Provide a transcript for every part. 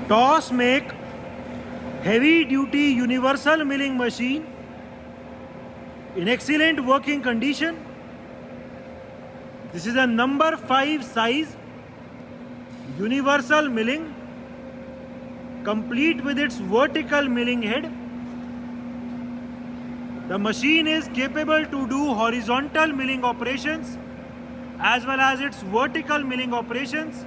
Toss make heavy duty universal milling machine in excellent working condition. This is a number 5 size universal milling, complete with its vertical milling head. The machine is capable to do horizontal milling operations as well as its vertical milling operations.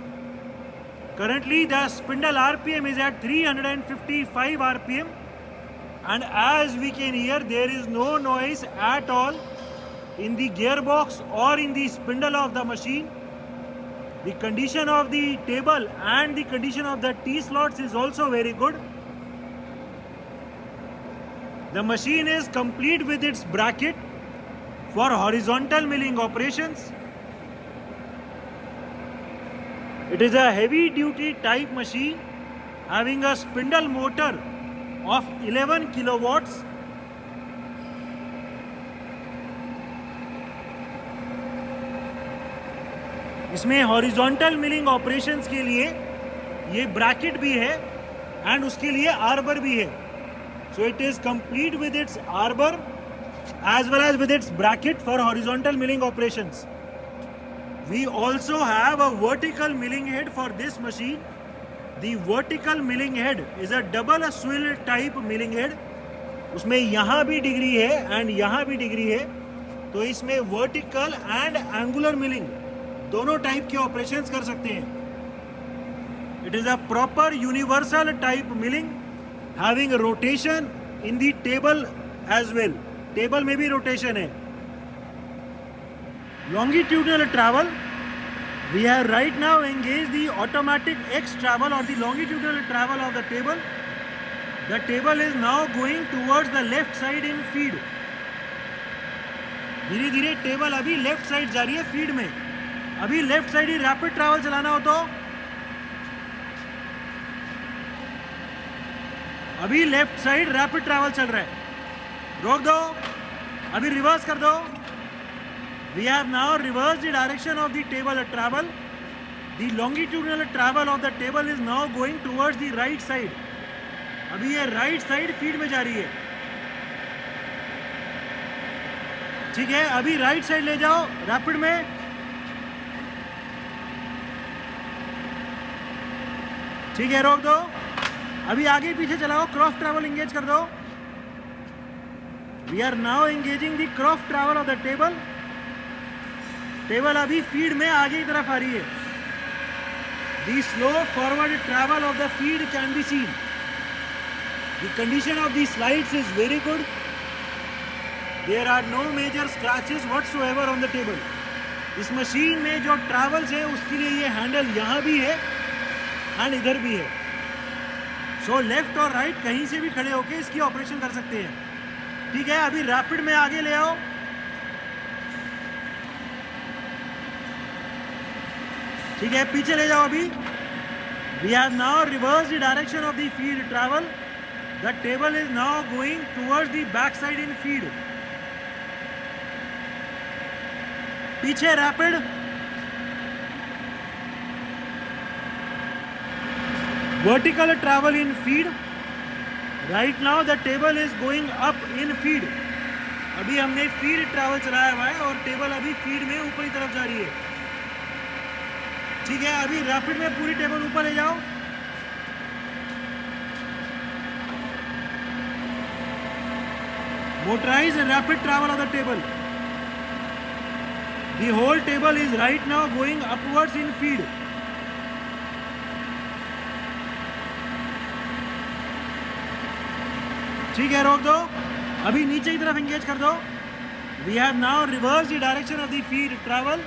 Currently the spindle RPM is at 355 RPM, and as we can hear, there is no noise at all in the gearbox or in the spindle of the machine. The condition of the table and the condition of the T-slots is also very good. The machine is complete with its bracket for horizontal milling operations. It is a heavy duty type machine having a spindle motor of 11 kilowatts. इसमें horizontal milling operations के लिए ये bracket भी है and उसके लिए arbor भी है. So it is complete with its arbor as well as with its bracket for horizontal milling operations. We also have a vertical milling head for this machine. The vertical milling head is a double swivel type milling head. उसमें यहाँ भी degree है and यहाँ भी degree है, तो इसमें vertical and angular milling दोनों टाइप के ऑपरेशंस कर सकते हैं. It is a proper universal type milling having rotation in the table as well. Table में भी रोटेशन है. Longitudinal travel, we have right now engaged the automatic X travel or the longitudinal travel of the table. The table is now going towards the left side in feed. धीरे धीरे table अभी left side जा रही है feed में. अभी left side ही rapid travel चलाना हो तो अभी लेफ्ट साइड रैपिड ट्रैवल चल रहा है. रोक दो, अभी रिवर्स कर दो. We have now reversed the direction of the table travel. The longitudinal travel of the table is now going towards the right side. अभी ये right side feed में जा रही है. ठीक है, अभी right side ले जाओ rapid में. ठीक है, रोक दो. अभी आगे पीछे चलाओ, क्रॉस ट्रैवल एंगेज कर दो. We are now engaging the cross travel of the table. Table अभी फीड में आगे की तरफ आ रही है. The slow forward travel of the feed can be seen. The condition of the slides is very good. There are no major scratches whatsoever on the table. इस machine में जो ट्रैवल्स है उसके लिए ये हैंडल यहाँ भी है एंड इधर भी है. सो लेफ्ट और राइट कहीं से भी खड़े होके इसकी ऑपरेशन कर सकते हैं. ठीक है, अभी रैपिड में आगे ले आओ. ठीक है, पीछे ले जाओ. अभी we have now reverse the direction of the feed travel. The table is now going towards the back side in feed. पीछे rapid. Vertical travel in feed. Right now the table is going up in feed. अभी हमने feed travel चलाया हुआ है और table अभी feed में ऊपर की तरफ जा रही है. ठीक है, अभी रैपिड में पूरी टेबल ऊपर ले जाओ. Motorise rapid travel of the table. The whole table is right now going upwards in feed. ठीक है, रोक दो. अभी नीचे की तरफ एंगेज कर दो. We have now reverse the direction of the feed travel.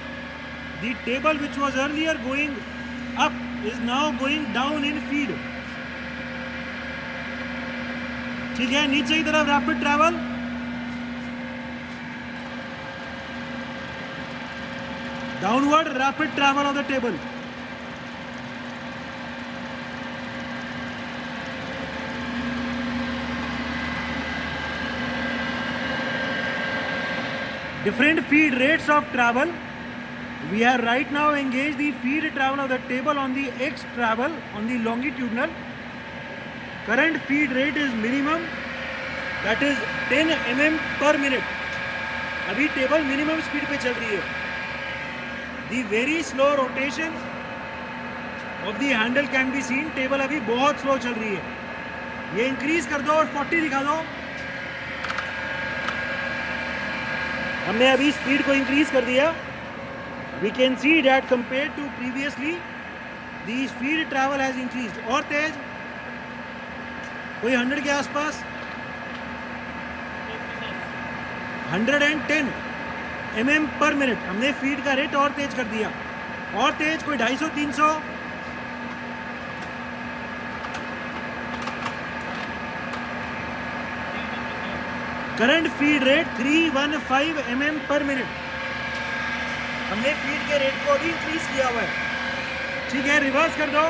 The table which was earlier going up is now going down in feed. ठीक है, नीचे की तरफ rapid travel. Downward rapid travel of the table. Different feed rates of travel. We are right now engaged the feed travel of the table on the X travel on the longitudinal. current feed rate is minimum, that is 10 mm per minute. अभी table minimum speed पे चल रही है. The very slow rotation of the handle can be seen. Table अभी बहुत slow चल रही है. ये इंक्रीज कर दो और 40 दिखा दो. हमने अभी स्पीड को इंक्रीज कर दिया. We can see that compared to previously, the speed travel has increased. और तेज, कोई 100 के आसपास, 110 mm पर मिनट. हमने फीड का रेट और तेज कर दिया. और तेज, कोई 250-300. करंट फीड रेट 315 mm पर मिनट. हमने फीड के रेट को भी इंक्रीज किया हुआ है. ठीक है, रिवर्स कर दो.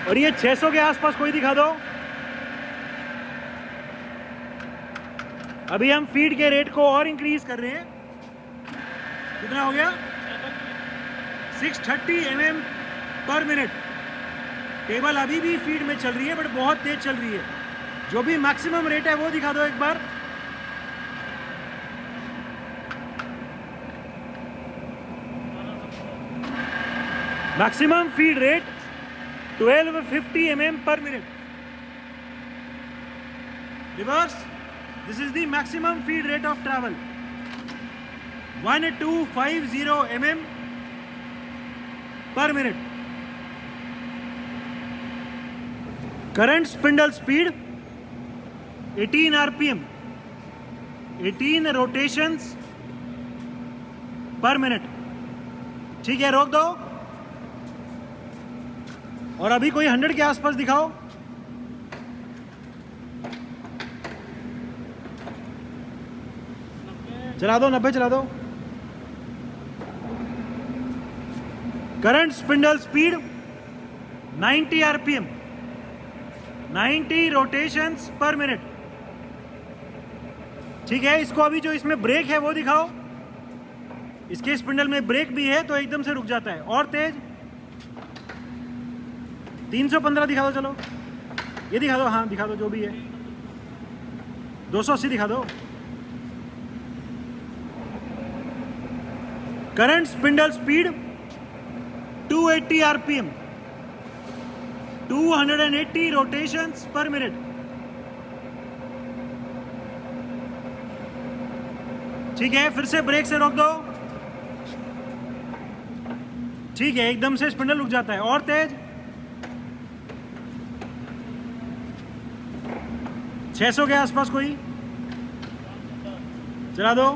और ये 600 के आसपास कोई दिखा दो. अभी हम फीड के रेट को और इंक्रीज कर रहे हैं. कितना हो गया? 630 mm पर मिनट. टेबल अभी भी फीड में चल रही है, बट बहुत तेज चल रही है. जो भी मैक्सिमम रेट है वो दिखा दो एक बार. Maximum feed rate 1250 mm per minute. Reverse. This is the maximum feed rate of travel. 1250 mm per minute. Current spindle speed 18 rpm. 18 rotations per minute. ठीक है, रोक दो. और अभी कोई 100 के आसपास दिखाओ. चला दो, 90 चला दो. Current spindle speed 90 rpm. 90 rotations पर मिनट. ठीक है, इसको अभी जो इसमें ब्रेक है वो दिखाओ. इसके स्पिंडल में ब्रेक भी है तो एकदम से रुक जाता है. और तेज, 315 दिखा दो. चलो ये दिखा दो. हाँ दिखा दो, जो भी है. 280 दिखा दो. Current spindle speed 280 rpm. 280 rotations पर मिनट. ठीक है, फिर से ब्रेक से रोक दो. ठीक है, एकदम से स्पिंडल रुक जाता है. और तेज, 600 के आसपास कोई चला दो.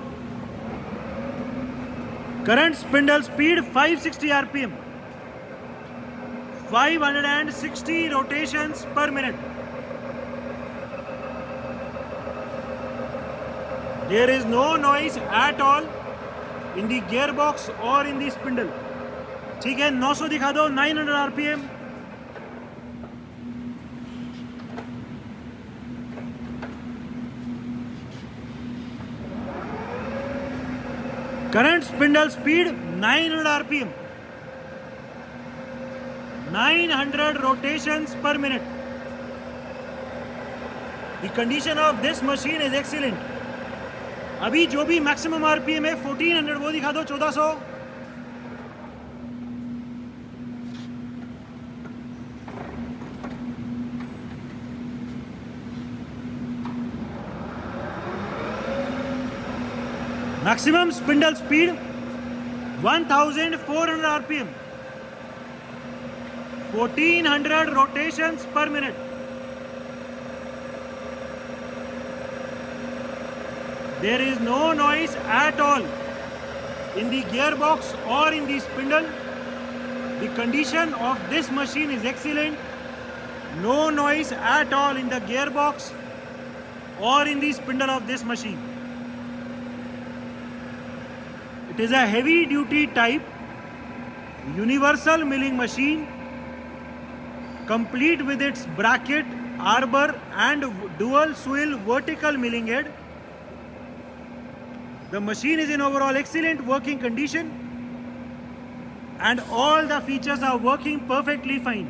Current spindle speed 560 rpm. 560 rotations per minute. There is no noise at all in the gearbox or in the spindle. ठीक है, 900 दिखा दो. 900 rpm. Current spindle speed 900 rpm. 900 rotations per minute. The condition of this machine is excellent. अभी जो भी maximum RPM है 1400 वो दिखा दो. 1400. Maximum spindle speed 1400 rpm. 1400 rotations per minute. There is no noise at all in the gearbox or in the spindle. The condition of this machine is excellent. No noise at all in the gearbox or in the spindle of this machine. It is a heavy duty type universal milling machine, complete with its bracket, arbor and dual swivel vertical milling head. The machine is in overall excellent working condition and all the features are working perfectly fine.